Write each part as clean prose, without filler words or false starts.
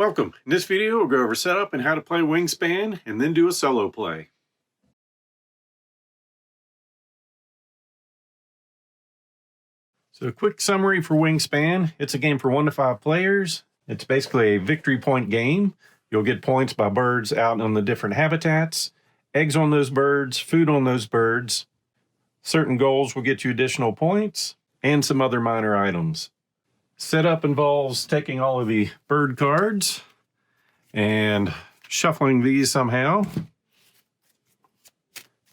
Welcome. In this video, we'll go over setup and how to play Wingspan and then do a solo play. So a quick summary for Wingspan. It's a game for 1 to 5 players. It's basically a victory point game. You'll get points by birds out on the different habitats, eggs on those birds, food on those birds. Certain goals will get you additional points and some other minor items. Setup involves taking all of the bird cards and shuffling these somehow.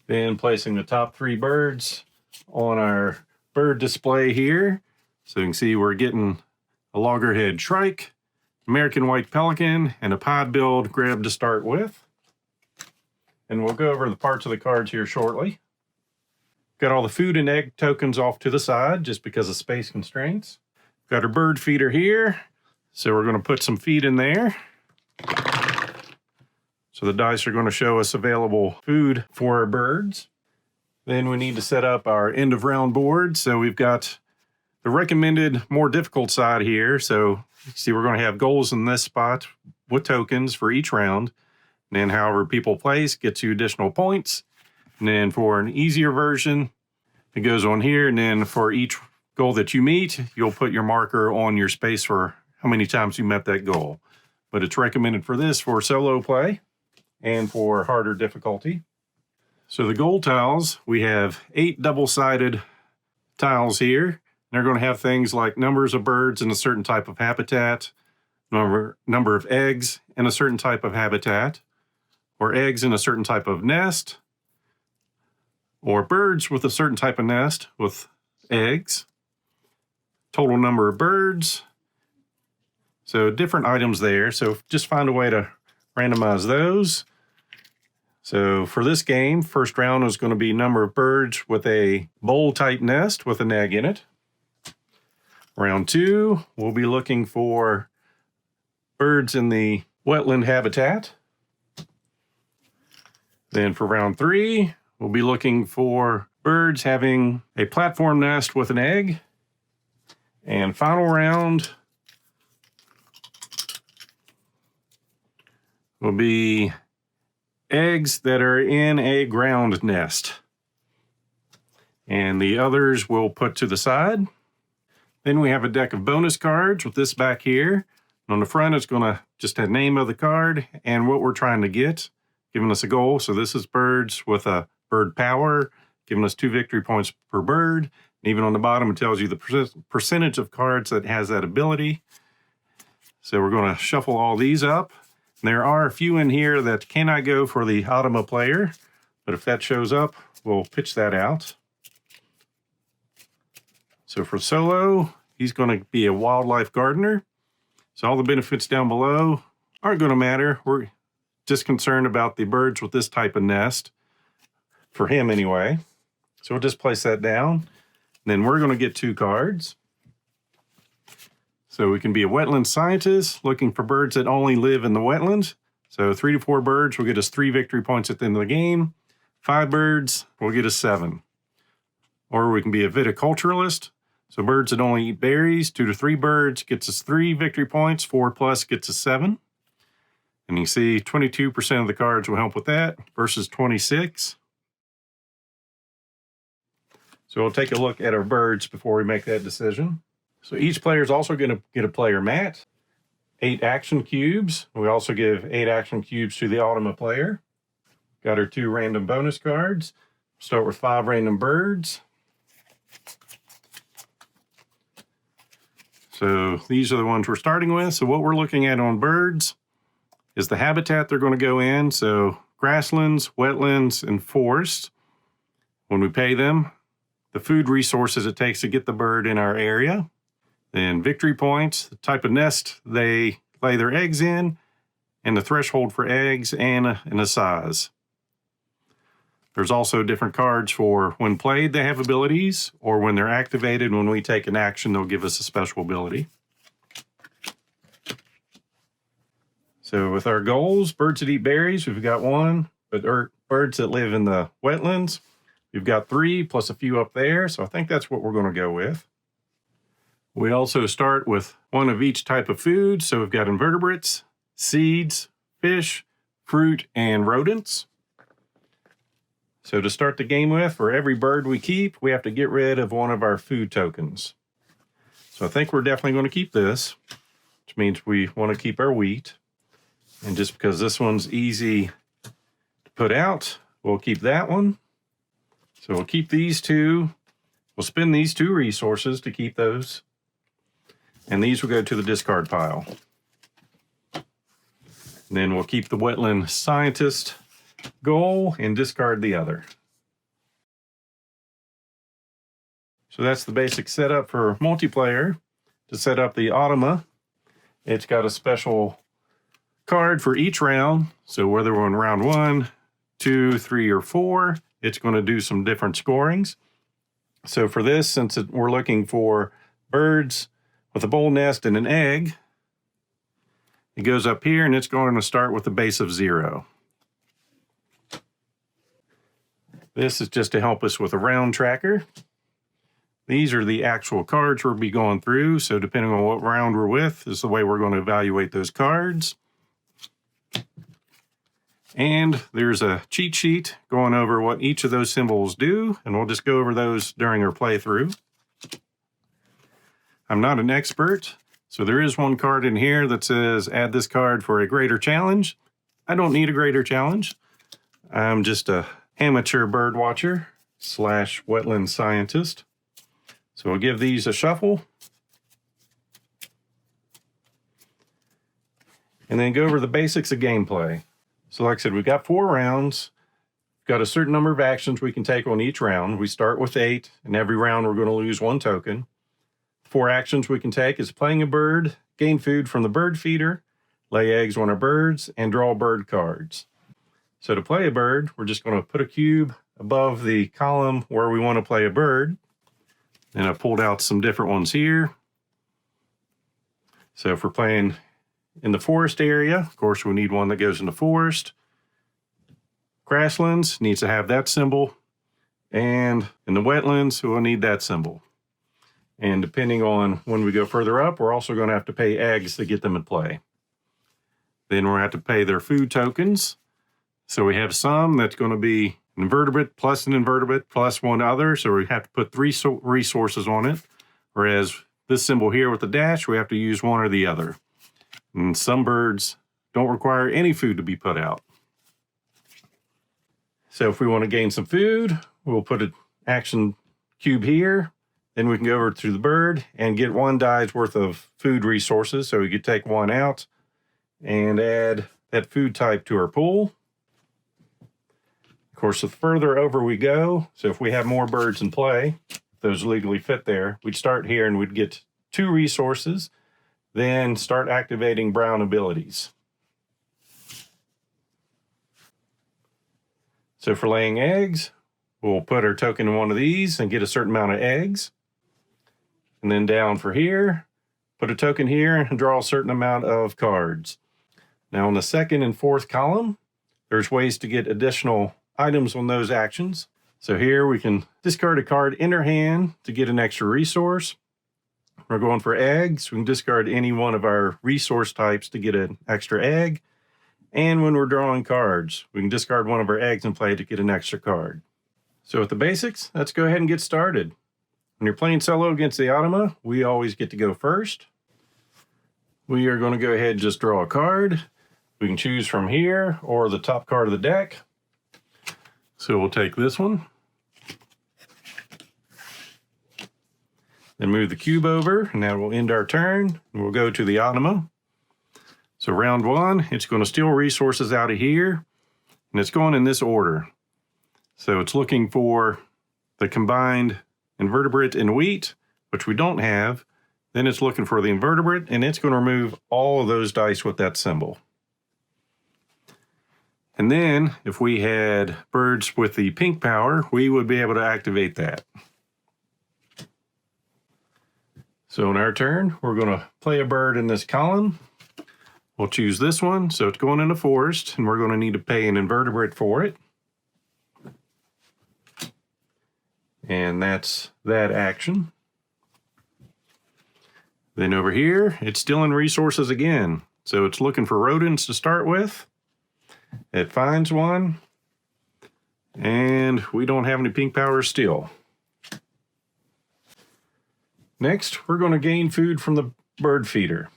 Then placing the top 3 birds on our bird display here. So you can see we're getting a loggerhead shrike, American white pelican, and a pied-billed grab to start with. And we'll go over the parts of the cards here shortly. Got all the food and egg tokens off to the side just because of space constraints. Got our bird feeder here, so we're going to put some feed in there. So the dice are going to show us available food for our birds. Then we need to set up our end of round board. So we've got the recommended more difficult side here. So you see we're going to have goals in this spot with tokens for each round. And then however people place gets you additional points. And then for an easier version, it goes on here. And then for each goal that you meet, you'll put your marker on your space for how many times you met that goal. But it's recommended for this for solo play and for harder difficulty. So the goal tiles, we have 8 double-sided tiles here. They're going to have things like numbers of birds in a certain type of habitat, number of eggs in a certain type of habitat, or eggs in a certain type of nest, or birds with a certain type of nest with eggs, total number of birds. So different items there. So just find a way to randomize those. So for this game, first round is going to be number of birds with a bowl-type nest with an egg in it. Round 2, we'll be looking for birds in the wetland habitat. Then for round 3, we'll be looking for birds having a platform nest with an egg. And final round will be eggs that are in a ground nest. And the others we'll put to the side. Then we have a deck of bonus cards with this back here. And on the front, it's going to just have the name of the card and what we're trying to get, giving us a goal. So this is birds with a bird power, giving us 2 victory points per bird. And even on the bottom, it tells you the percentage of cards that has that ability. So we're going to shuffle all these up. There are a few in here that cannot go for the AUTOMA player, but if that shows up, we'll pitch that out. So for solo, he's going to be a wildlife gardener. So all the benefits down below aren't going to matter. We're just concerned about the birds with this type of nest, for him anyway. So we'll just place that down. And then we're going to get 2 cards. So we can be a wetland scientist looking for birds that only live in the wetlands. So 3 to 4 birds will get us 3 victory points at the end of the game. 5 birds will get us 7. Or we can be a viticulturalist. So birds that only eat berries, 2 to 3 birds gets us 3 victory points. 4 plus gets us 7. And you see 22% of the cards will help with that versus 26. So we'll take a look at our birds before we make that decision. So each player is also going to get a player mat, 8 action cubes. We also give 8 action cubes to the AUTOMA player. Got our 2 random bonus cards. Start with 5 random birds. So these are the ones we're starting with. So what we're looking at on birds is the habitat they're going to go in. So grasslands, wetlands, and forests. When we pay them, the food resources it takes to get the bird in our area. Then victory points, the type of nest they lay their eggs in, and the threshold for eggs and a size. There's also different cards for when played they have abilities, or when they're activated, when we take an action, they'll give us a special ability. So with our goals, birds that eat berries, we've got 1, but birds that live in the wetlands, we've got 3 plus a few up there. So I think that's what we're going to go with. We also start with 1 of each type of food. So we've got invertebrates, seeds, fish, fruit, and rodents. So to start the game with, for every bird we keep, we have to get rid of one of our food tokens. So I think we're definitely going to keep this, which means we want to keep our wheat. And just because this one's easy to put out, we'll keep that one. So we'll keep these two. We'll spend these 2 resources to keep those. And these will go to the discard pile. And then we'll keep the wetland scientist goal and discard the other. So that's the basic setup for multiplayer. To set up the AUTOMA, it's got a special card for each round. So whether we're in round 1, 2, 3, or 4, it's going to do some different scorings. So for this, since we're looking for birds with a bowl nest and an egg, it goes up here and it's going to start with a base of 0. This is just to help us with a round tracker. These are the actual cards we'll be going through. So depending on what round we're with is the way we're going to evaluate those cards. And there's a cheat sheet going over what each of those symbols do, and we'll just go over those during our playthrough. I'm not an expert, so there is one card in here that says add this card for a greater challenge. I don't need a greater challenge. I'm just a amateur bird watcher / wetland scientist. So we'll give these a shuffle. And then go over the basics of gameplay. So like I said, we've got 4 rounds. We've got a certain number of actions we can take on each round. We start with 8, and every round we're going to lose 1 token. 4 actions we can take is playing a bird, gain food from the bird feeder, lay eggs on our birds, and draw bird cards. So to play a bird, we're just going to put a cube above the column where we want to play a bird. And I've pulled out some different ones here. So if we're playing in the forest area, of course, we need one that goes in the forest. Grasslands needs to have that symbol. And in the wetlands, we'll need that symbol. And depending on when we go further up, we're also going to have to pay eggs to get them in play. Then we're going to have to pay their food tokens. So we have some that's going to be an invertebrate plus an invertebrate plus one other. So we have to put 3 resources on it. Whereas this symbol here with the dash, we have to use one or the other. And some birds don't require any food to be put out. So if we want to gain some food, we'll put an action cube here. Then we can go over to the bird and get 1 die's worth of food resources. So we could take 1 out and add that food type to our pool. Of course, the further over we go, so if we have more birds in play, if those legally fit there, we'd start here and we'd get 2 resources. Then start activating brown abilities. So for laying eggs, we'll put our token in one of these and get a certain amount of eggs. And then down for here, put a token here and draw a certain amount of cards. Now in the 2nd and 4th column, there's ways to get additional items on those actions. So here we can discard a card in our hand to get an extra resource. We're going for eggs. We can discard any one of our resource types to get an extra egg. And when we're drawing cards, we can discard one of our eggs and play to get an extra card. So with the basics, let's go ahead and get started. When you're playing solo against the AUTOMA, we always get to go first. We are going to go ahead and just draw a card. We can choose from here or the top card of the deck. So we'll take this one. Then move the cube over, and that will end our turn. And we'll go to the AUTOMA. So round 1, it's going to steal resources out of here, and it's going in this order. So it's looking for the combined invertebrate and wheat, which we don't have. Then it's looking for the invertebrate, and it's going to remove all of those dice with that symbol. And then if we had birds with the pink power, we would be able to activate that. So in our turn, we're going to play a bird in this column. We'll choose this one. So it's going in the forest, and we're going to need to pay an invertebrate for it. And that's that action. Then over here, it's still in resources again. So it's looking for rodents to start with. It finds one. And we don't have any pink powers still. Next, we're going to gain food from the bird feeder.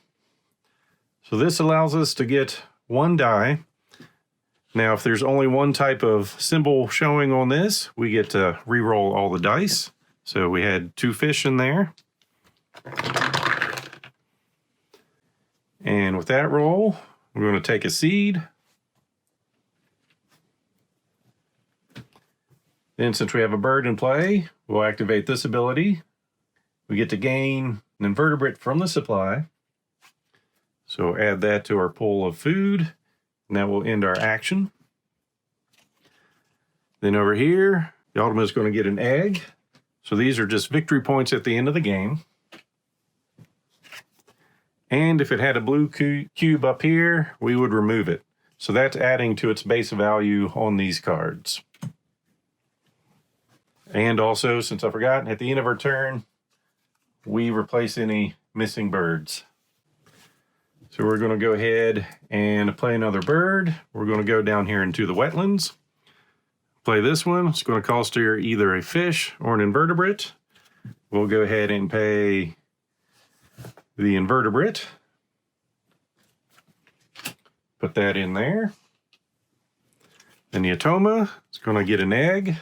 So this allows us to get one die. Now, if there's only one type of symbol showing on this, we get to re-roll all the dice. So we had 2 fish in there. And with that roll, we're going to take a seed. Then since we have a bird in play, we'll activate this ability. We get to gain an invertebrate from the supply. So add that to our pool of food, and that will end our action. Then over here, the AUTOMA is going to get an egg. So these are just victory points at the end of the game. And if it had a blue cube up here, we would remove it. So that's adding to its base value on these cards. And also, since I forgot, at the end of our turn, we replace any missing birds. So we're going to go ahead and play another bird. We're going to go down here into the wetlands. Play this one. It's going to cost you either a fish or an invertebrate. We'll go ahead and pay the invertebrate. Put that in there. Then the AUTOMA is going to get an egg.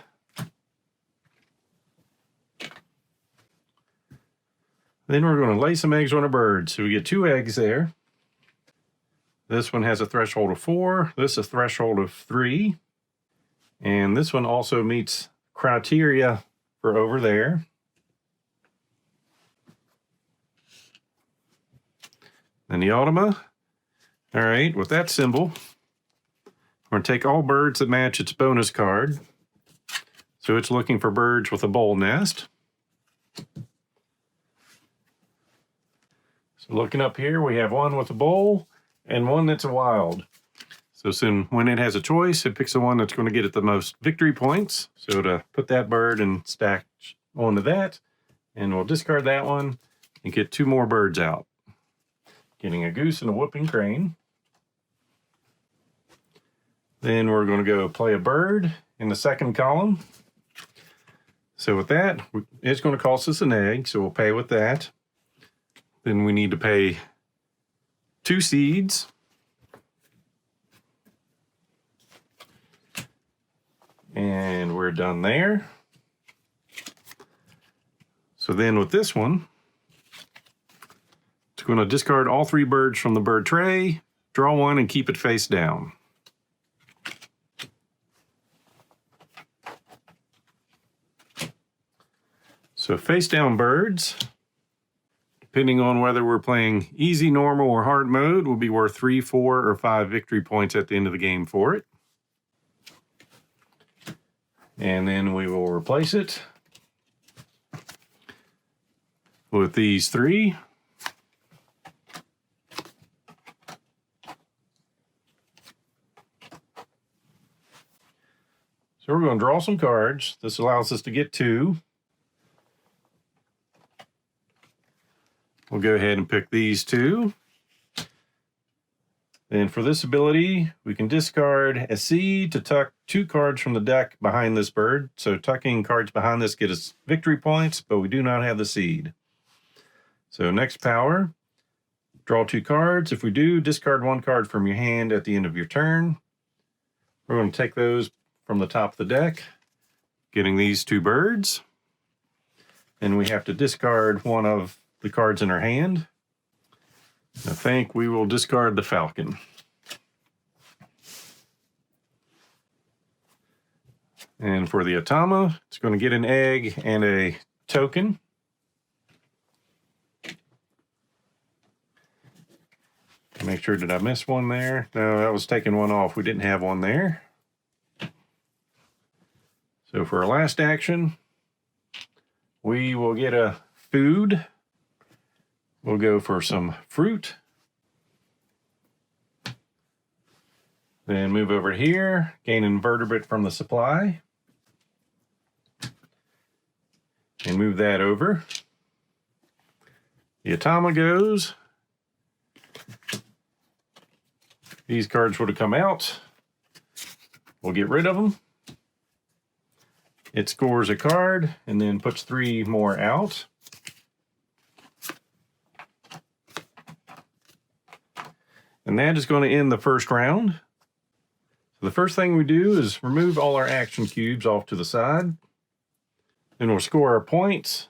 Then we're going to lay some eggs on a bird. So we get 2 eggs there. This one has a threshold of 4. This a threshold of 3. And this one also meets criteria for over there. Then the AUTOMA. All right, with that symbol, we're going to take all birds that match its bonus card. So it's looking for birds with a bowl nest. Looking up here, we have one with a bowl and one that's a wild. So when it has a choice, it picks the one that's going to get it the most victory points. So to put that bird and stack onto that, and we'll discard that one and get 2 more birds out. Getting a goose and a whooping crane. Then we're going to go play a bird in the second column. So with that, it's going to cost us an egg, so we'll pay with that. Then we need to pay 2 seeds. And we're done there. So then with this one, it's going to discard all 3 birds from the bird tray, draw one, and keep it face down. So face down birds, depending on whether we're playing easy, normal, or hard mode, will be worth 3, 4, or 5 victory points at the end of the game for it. And then we will replace it with these 3. So we're going to draw some cards. This allows us to get 2. We'll go ahead and pick these 2. And for this ability, we can discard a seed to tuck 2 cards from the deck behind this bird. So tucking cards behind this get us victory points, but we do not have the seed. So next power, draw 2 cards. If we do, discard 1 card from your hand at the end of your turn. We're going to take those from the top of the deck, getting these 2 birds. And we have to discard one of the cards in our hand. I think we will discard the falcon. And for the AUTOMA, it's going to get an egg and a token. Make sure, did I miss one there? No, that was taking one off. We didn't have one there. So for our last action, we will get a food. We'll go for some fruit. Then move over here, gain an invertebrate from the supply. And move that over. The AUTOMA goes. These cards would have come out. We'll get rid of them. It scores a card and then puts 3 more out. And that is going to end the first round. So the first thing we do is remove all our action cubes off to the side. Then we'll score our points.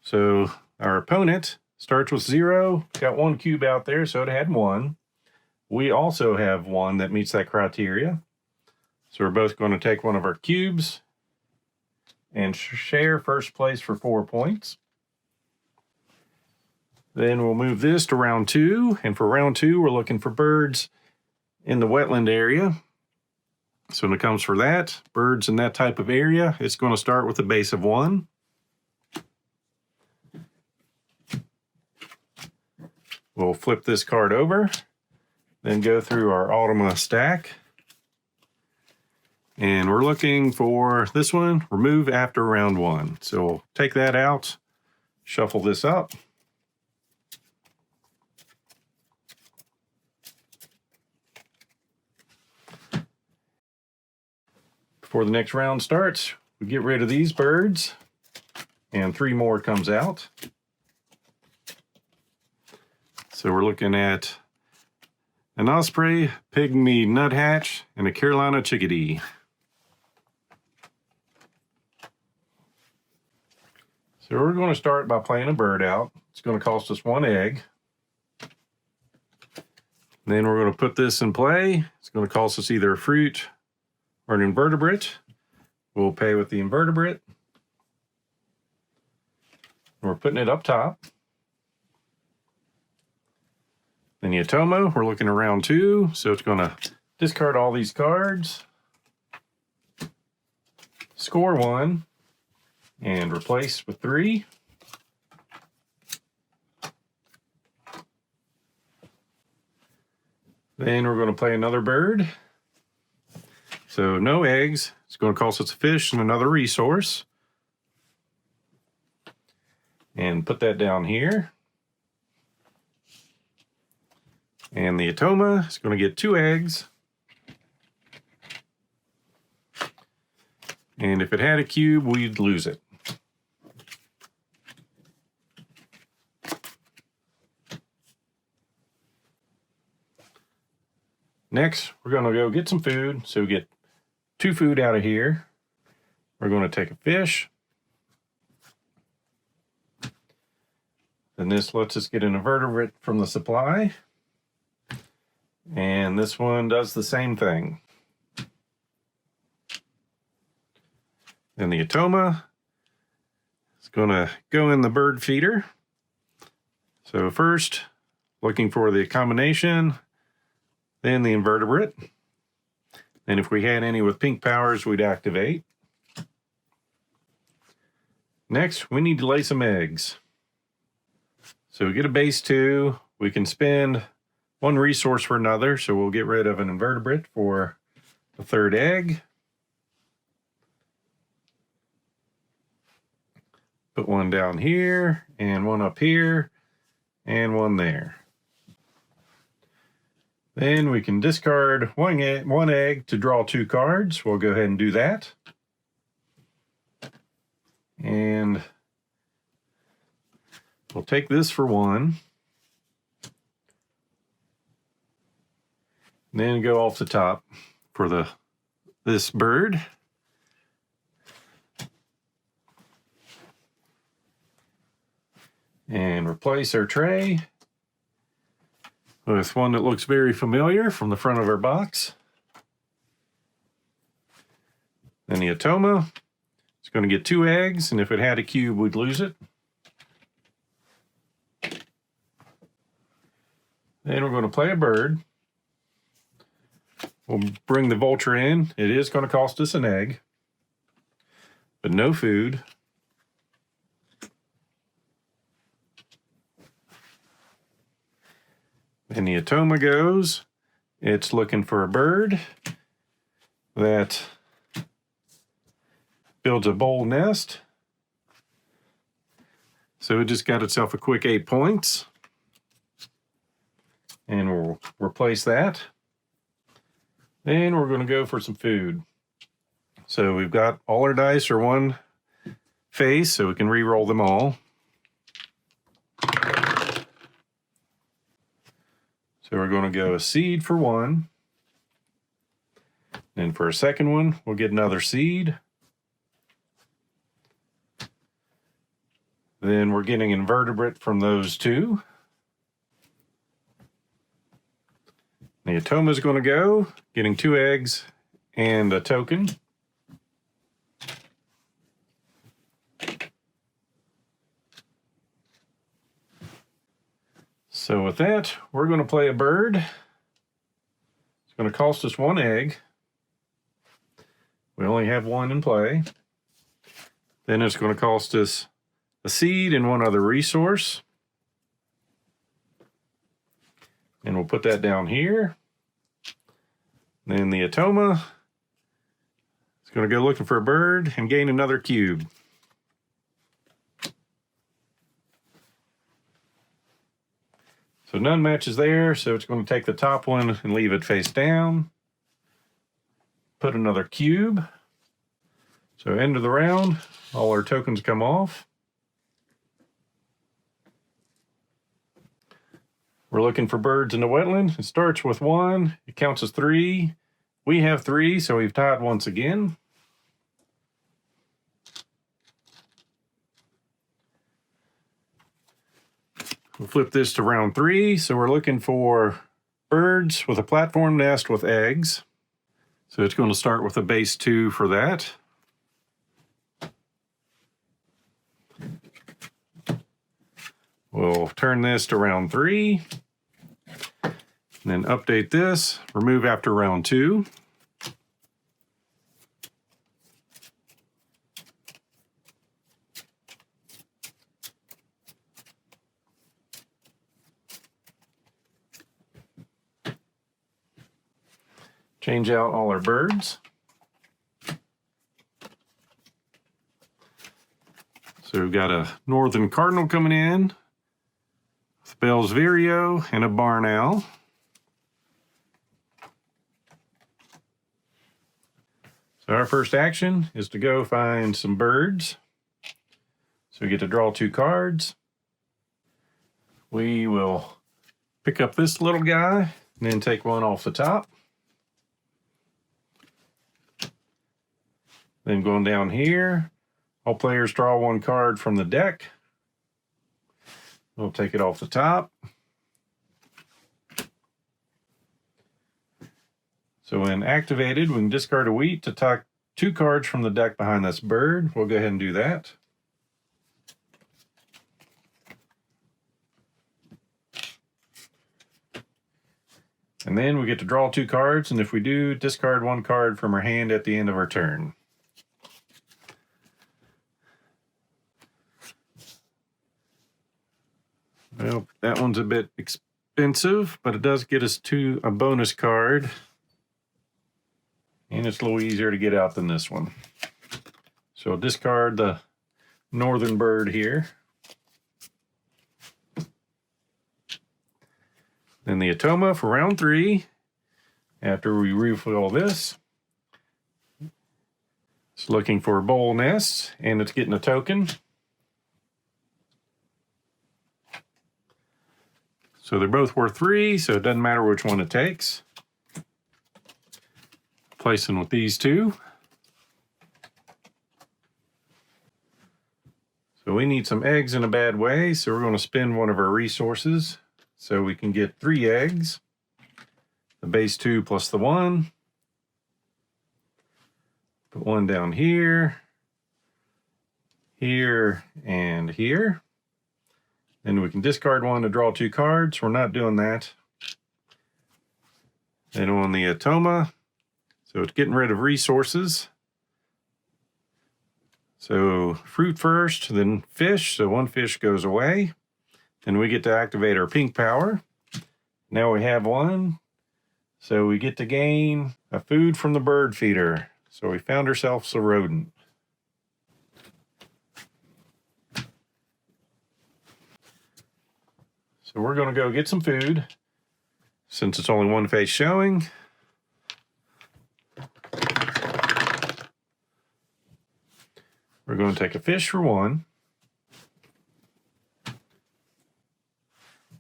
So our opponent starts with 0, got 1 cube out there, so it had 1. We also have 1 that meets that criteria. So we're both going to take one of our cubes and share first place for 4 points. Then we'll move this to round 2, and for round 2, we're looking for birds in the wetland area. So when it comes for that, birds in that type of area, it's going to start with a base of 1. We'll flip this card over, then go through our AUTOMA stack. And we're looking for this one, remove after round 1. So we'll take that out, shuffle this up. Before the next round starts, we get rid of these birds, and 3 more comes out. So we're looking at an osprey, pygmy nuthatch, and a Carolina chickadee. So we're going to start by playing a bird out. It's going to cost us 1 egg. Then we're going to put this in play. It's going to cost us either a fruit or an invertebrate. We'll pay with the invertebrate. We're putting it up top. Then the AUTOMA, we're looking around 2, so it's going to discard all these cards, score 1, and replace with 3. Then we're going to play another bird. So no eggs. It's going to cost us a fish and another resource. And put that down here. And the AUTOMA is going to get 2 eggs. And if it had a cube, we'd lose it. Next, we're going to go get some food. So we get 2 food out of here. We're going to take a fish. Then this lets us get an invertebrate from the supply. And this one does the same thing. Then the AUTOMA is going to go in the bird feeder. So first, looking for the combination, then the invertebrate. And if we had any with pink powers, we'd activate. Next, we need to lay some eggs. So we get a base 2. We can spend 1 resource for another, so we'll get rid of an invertebrate for the 3rd egg. Put 1 down here, and 1 up here, and 1 there. Then we can discard 1 egg to draw 2 cards. We'll go ahead and do that. And we'll take this for 1. Then go off the top for this bird. And replace our tray with one that looks very familiar from the front of our box. Then the AUTOMA, it's going to get 2 eggs, and if it had a cube, we'd lose it. Then we're going to play a bird. We'll bring the vulture in. It is going to cost us an egg, but no food. And the AUTOMA goes. It's looking for a bird that builds a bowl nest. So it just got itself a quick 8 points. And we'll replace that. Then we're going to go for some food. So we've got all our dice are one face, so we can re-roll them all. So we're going to go a seed for one. Then for a second one, we'll get another seed. Then we're getting invertebrate from those two. The AUTOMA is going to go, getting 2 eggs and a token. So with that, we're going to play a bird. It's going to cost us 1 egg. We only have 1 in play. Then it's going to cost us a seed and 1 other resource. And we'll put that down here. Then the AUTOMA is going to go looking for a bird and gain another cube. So none matches there, so it's going to take the top one and leave it face down. Put another cube. So end of the round, all our tokens come off. We're looking for birds in the wetland. It starts with 1, it counts as 3. We have 3, so we've tied once again. We'll flip this to round 3. So we're looking for birds with a platform nest with eggs. So it's going to start with a base 2 for that. We'll turn this to round 3. And then update this, remove after round 2. Change out all our birds. So we've got a northern cardinal coming in, with Bell's Vireo and a barn owl. So our first action is to go find some birds. So we get to draw 2 cards. We will pick up this little guy and then take 1 off the top. Then going down here, all players draw 1 card from the deck. We'll take it off the top. So when activated, we can discard a wheat to take 2 cards from the deck behind this bird. We'll go ahead and do that. And then we get to draw 2 cards, and if we do, discard 1 card from our hand at the end of our turn. Well, that one's a bit expensive, but it does get us a bonus card. And it's a little easier to get out than this one. So discard the northern bird here. Then the AUTOMA for round 3. After we refill this, it's looking for bowl nests, and it's getting a token. So they're both worth 3, so it doesn't matter which one it takes. Placing with these 2. So we need some eggs in a bad way, so we're going to spend 1 of our resources so we can get 3 eggs. The base 2 plus the 1. Put 1 down here, here, and here. Then we can discard 1 to draw 2 cards. We're not doing that. Then on the AUTOMA, so it's getting rid of resources. So fruit first, then fish. So 1 fish goes away. Then we get to activate our pink power. Now we have 1. So we get to gain a food from the bird feeder. So we found ourselves a rodent. So we're going to go get some food. Since it's only one face showing, we're going to take a fish for one.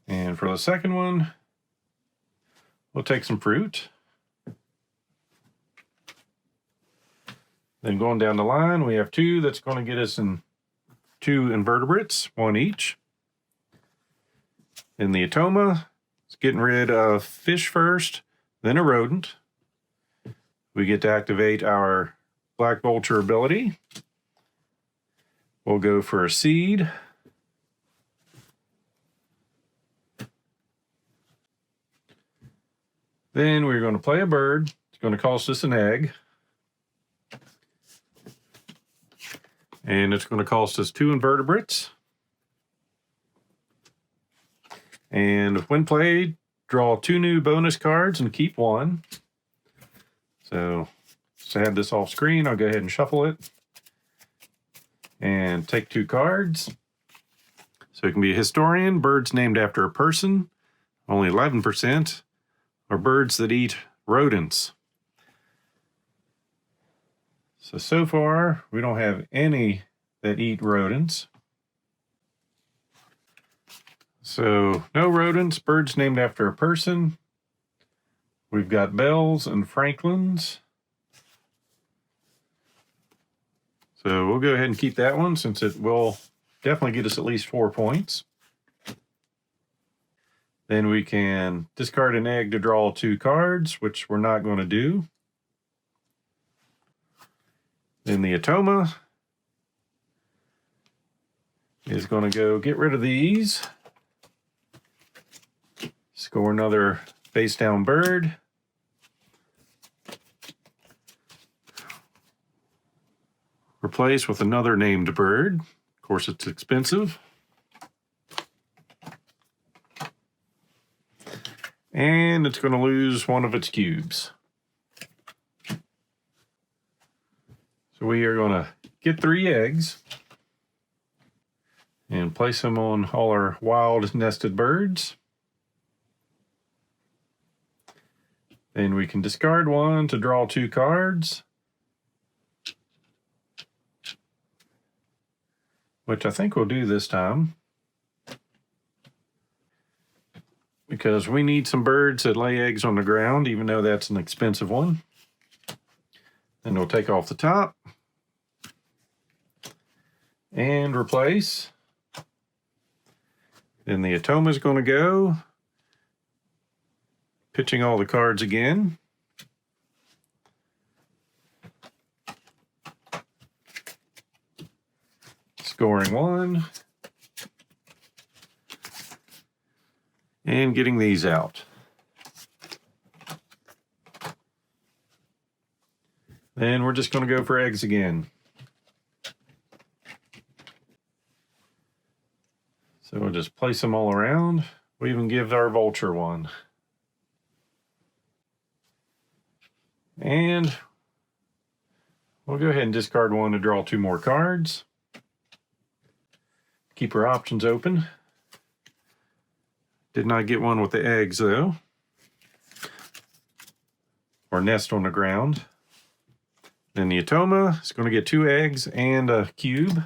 And for the second one, we'll take some fruit. Then going down the line, we have two. That's going to get us in two invertebrates, one each. In the AUTOMA, it's getting rid of fish first, then a rodent. We get to activate our black vulture ability. We'll go for a seed. Then we're going to play a bird. It's going to cost us an egg. And it's going to cost us two invertebrates. And when played, draw two new bonus cards and keep one. So to have this off screen, I'll go ahead and shuffle it. And take two cards. So it can be a historian, birds named after a person, only 11%, or birds that eat rodents. So far, we don't have any that eat rodents. So no rodents, birds named after a person. We've got bells and franklins. So we'll go ahead and keep that one since it will definitely get us at least 4 points. Then we can discard an egg to draw two cards, which we're not going to do. Then the AUTOMA is going to go get rid of these. Score another face down bird. Replace with another named bird. Of course, it's expensive. And it's going to lose one of its cubes. So we are going to get 3 eggs and place them on all our wild nested birds. Then we can discard one to draw 2 cards, which I think we'll do this time, because we need some birds that lay eggs on the ground, even though that's an expensive one. Then we'll take off the top and replace. Then the AUTOMA is going to go, pitching all the cards again. Scoring 1. And getting these out. Then we're just going to go for eggs again. So we'll just place them all around. We'll even give our vulture one. And we'll go ahead and discard one to draw 2 more cards. Keep our options open. Did not get one with the eggs though, or nest on the ground. Then the AUTOMA is going to get 2 eggs and a cube.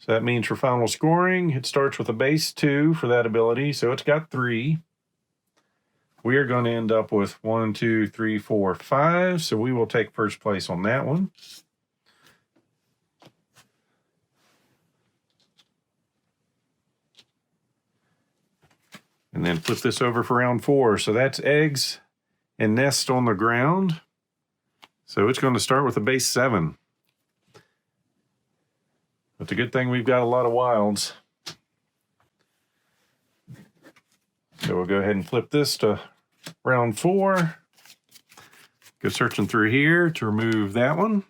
So that means for final scoring, it starts with a base 2 for that ability, so it's got 3. We are going to end up with 1, 2, 3, 4, 5, so we will take first place on that one. And then flip this over for round 4. So that's eggs and nest on the ground. So it's going to start with a base 7. But the good thing, we've got a lot of wilds. So we'll go ahead and flip this to round 4. Go searching through here to remove that one.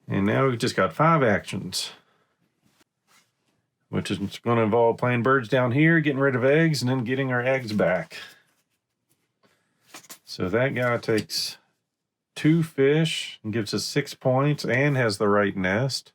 And now we've just got 5 actions, which which is going to involve playing birds down here, getting rid of eggs, and then getting our eggs back. So that guy takes 2 fish and gives us 6 points and has the right nest.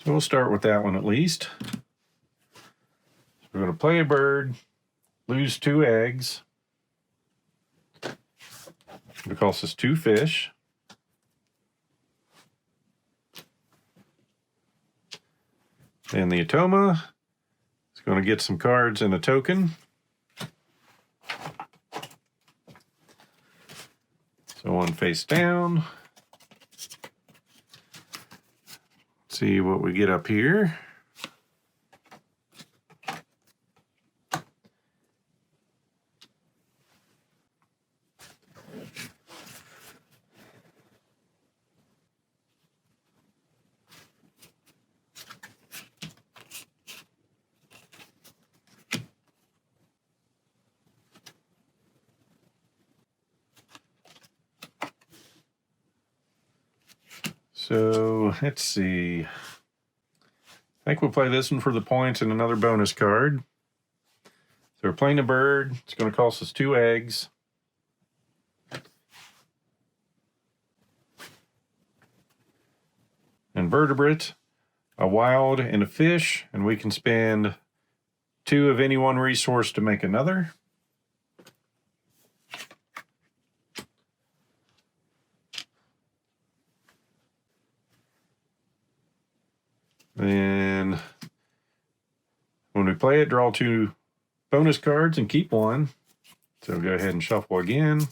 So we'll start with that one at least. So we're going to play a bird, lose 2 eggs. It costs us 2 fish. And the AUTOMA is going to get some cards and a token. So one face down. See what we get up here. So let's see. I think we'll play this one for the points and another bonus card. So we're playing a bird. It's going to cost us 2 eggs. Invertebrate, a wild, and a fish. And we can spend 2 of any one resource to make another. Then when we play it, draw 2 bonus cards and keep 1. So go ahead and shuffle again.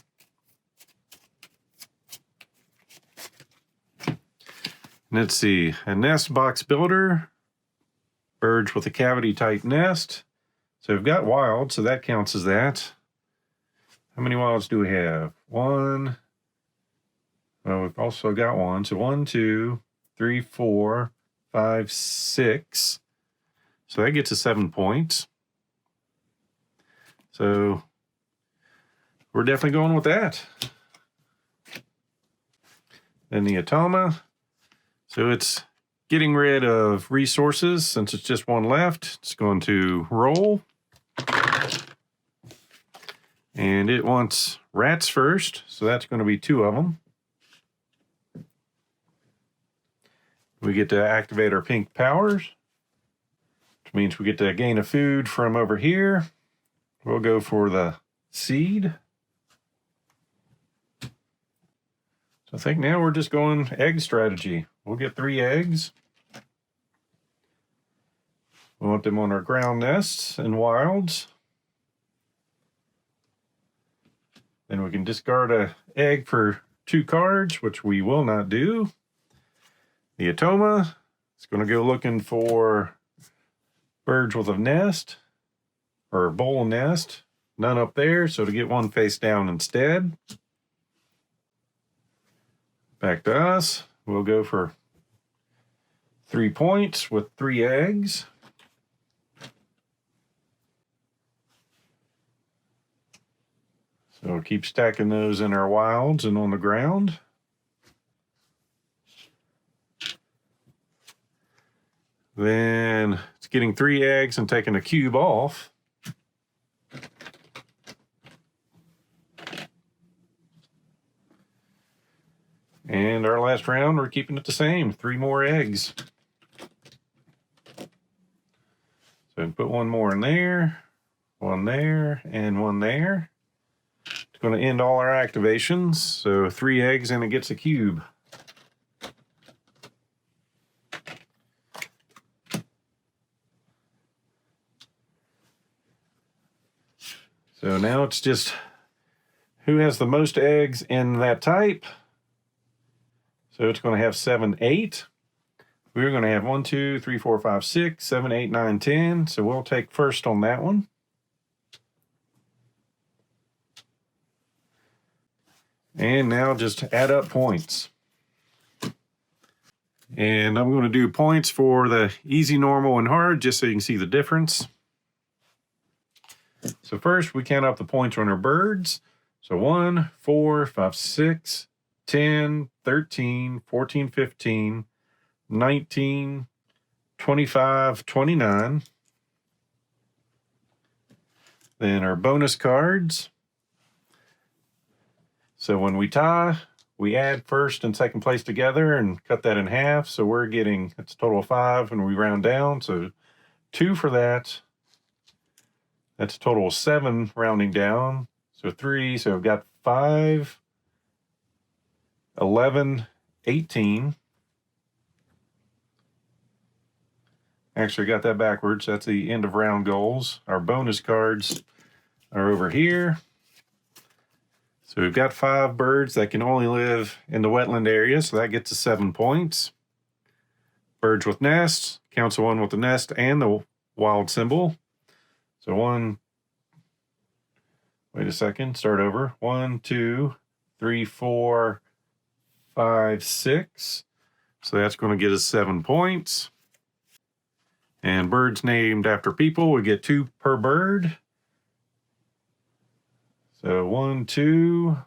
Let's see, a nest box builder, birds with a cavity type nest. So we've got wild, so that counts as that. How many wilds do we have? 1. Well, we've also got 1. So 1, 2, 3, 4, 5, 6. So that gets us 7 points. So we're definitely going with that. Then the AUTOMA. So it's getting rid of resources. Since it's just 1 left, it's going to roll. And it wants rats first, so that's going to be 2 of them. We get to activate our pink powers, which means we get to gain a food from over here. We'll go for the seed. So I think now we're just going egg strategy. We'll get 3 eggs. We want them on our ground nests and wilds. Then we can discard an egg for 2 cards, which we will not do. The AUTOMA is going to go looking for birds with a nest or a bowl nest. None up there, so to get 1 face down instead. Back to us. We'll go for 3 points with 3 eggs. So we'll keep stacking those in our wilds and on the ground. Then it's getting 3 eggs and taking a cube off. And our last round, we're keeping it the same, 3 more eggs. So put 1 more in there, 1 there, and 1 there. It's going to end all our activations. So 3 eggs and it gets a cube. So now it's just who has the most eggs in that type. So it's going to have 7, 8. We're going to have 1, 2, 3, 4, 5, 6, 7, 8, 9, 10. So we'll take first on that one. And now just add up points. And I'm going to do points for the easy, normal, and hard, just so you can see the difference. So first, we count up the points on our birds. So 1, 4, 5, 6, 10, 13, 14, 15, 19, 25, 29. Then our bonus cards. So when we tie, we add first and second place together and cut that in half. So we're getting, it's a total of 5, and we round down. So 2 for that. That's a total of 7 rounding down. So 3, so we've got 5, 11, 18. Actually got that backwards. That's the end of round goals. Our bonus cards are over here. So we've got 5 birds that can only live in the wetland area, so that gets us 7 points. Birds with nests, counts the one with the nest and the wild symbol. So 1, wait a second, start over. 1, 2, 3, 4, 5, 6. So that's going to get us 7 points. And birds named after people, we get 2 per bird. So 1, 2.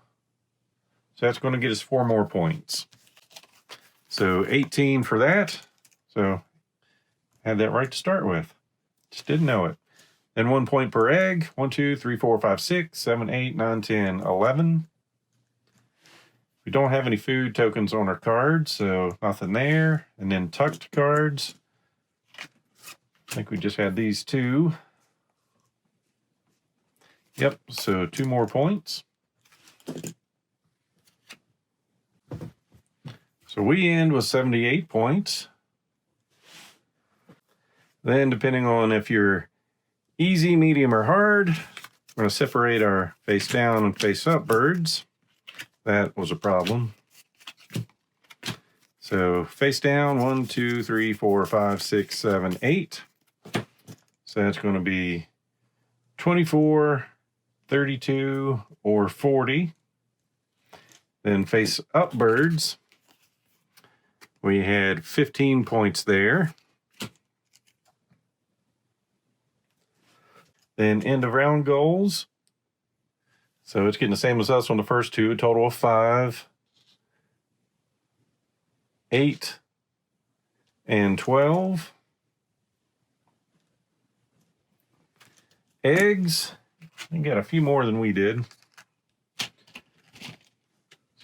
So that's going to get us 4 more points. So 18 for that. So had that right to start with. Just didn't know it. Then 1 point per egg. 1, 2, 3, 4, 5, 6, 7, 8, 9, 10, 11. We don't have any food tokens on our cards, so nothing there. And then tucked cards. I think we just had these 2. Yep, so 2 more points. So we end with 78 points. Then depending on if you're easy, medium, or hard, we're going to separate our face down and face up birds. That was a problem. So face down, 1, 2, 3, 4, 5, 6, 7, 8. So that's going to be 24, 32, or 40. Then face up birds, we had 15 points there. Then end of round goals. So it's getting the same as us on the first 2, a total of 5, 8, and 12. Eggs, I got a few more than we did.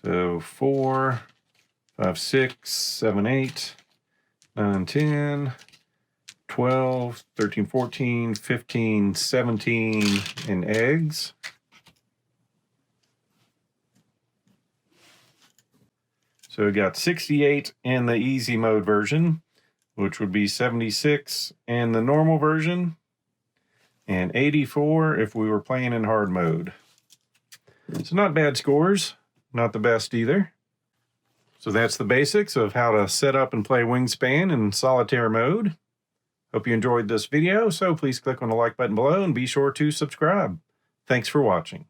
So 4, 5, 6, 7, 8, 9, 10, 12, 13, 14, 15, 17 in eggs. So we got 68 in the easy mode version, which would be 76 in the normal version, and 84 if we were playing in hard mode. So not bad scores, not the best either. So that's the basics of how to set up and play Wingspan in solitaire mode. Hope you enjoyed this video, so please click on the like button below and be sure to subscribe. Thanks for watching.